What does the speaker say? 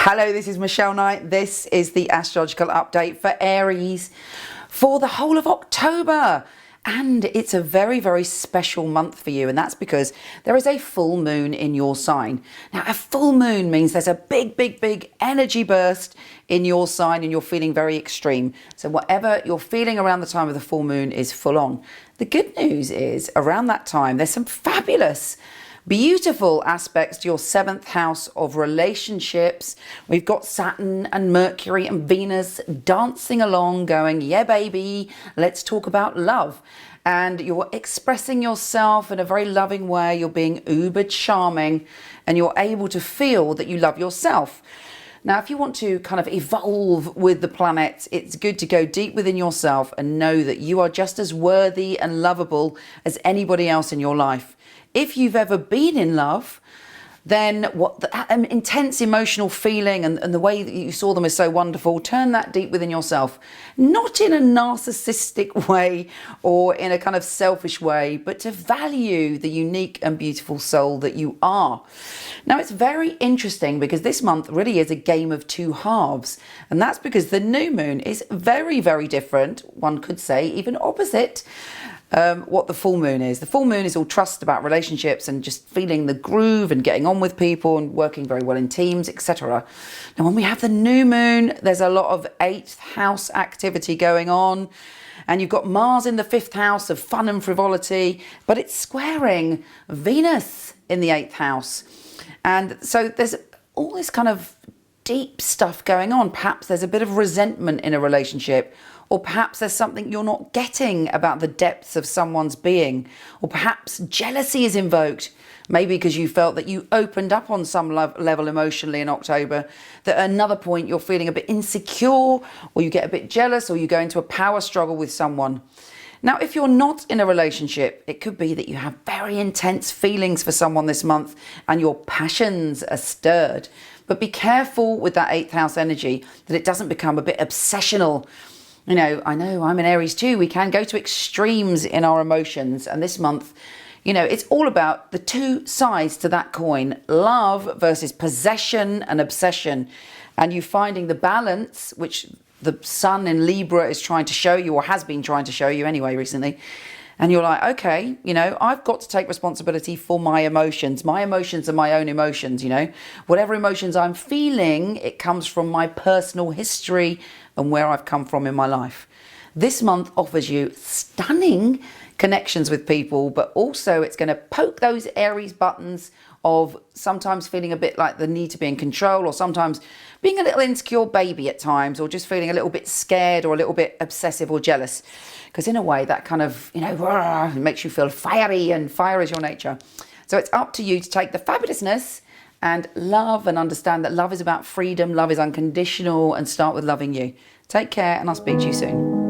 Hello, this is Michele Knight. This is the astrological update for Aries for the whole of October. And it's a very, very special month for you. And that's because there is a full moon in your sign. Now, a full moon means there's a big energy burst in your sign and you're feeling very extreme. So whatever you're feeling around the time of the full moon is full on. The good news is around that time, there's some fabulous beautiful aspects to your 7th house of relationships. We've got Saturn and Mercury and Venus dancing along going, yeah, baby, let's talk about love. And you're expressing yourself in a very loving way. You're being uber charming and you're able to feel that you love yourself. Now, if you want to kind of evolve with the planet, it's good to go deep within yourself and know that you are just as worthy and lovable as anybody else in your life. If you've ever been in love, then an intense emotional feeling and the way that you saw them is so wonderful, turn that deep within yourself. Not in a narcissistic way or in a kind of selfish way, but to value the unique and beautiful soul that you are. Now, it's very interesting because this month really is a game of two halves. And that's because the new moon is very, very different. One could say even opposite what the full moon is. The full moon is all trust about relationships and just feeling the groove and getting on with people and working very well in teams, etc. Now, when we have the new moon, there's a lot of 8th house activity going on. And you've got Mars in the 5th house of fun and frivolity, but it's squaring Venus in the 8th house. And so there's all this kind of deep stuff going on. Perhaps there's a bit of resentment in a relationship, or perhaps there's something you're not getting about the depths of someone's being, or perhaps jealousy is invoked, maybe because you felt that you opened up on some level emotionally in October, that at another point you're feeling a bit insecure, or you get a bit jealous, or you go into a power struggle with someone. Now, if you're not in a relationship, it could be that you have very intense feelings for someone this month and your passions are stirred. But be careful with that 8th house energy that it doesn't become a bit obsessional. You know, I know I'm an Aries too. We can go to extremes in our emotions. And this month, you know, it's all about the two sides to that coin, love versus possession and obsession. And you finding the balance, which the sun in Libra is trying to show you, or has been trying to show you anyway recently. And you're like, okay, you know, I've got to take responsibility for my emotions. My emotions are my own emotions, you know. Whatever emotions I'm feeling, it comes from my personal history and where I've come from in my life. This month offers you stunning connections with people, but also it's going to poke those Aries buttons of sometimes feeling a bit like the need to be in control, or sometimes being a little insecure baby at times, or just feeling a little bit scared or a little bit obsessive or jealous. Because in a way that kind of, you know, makes you feel fiery, and fire is your nature. So it's up to you to take the fabulousness and love and understand that love is about freedom, love is unconditional, and start with loving you. Take care, and I'll speak to you soon.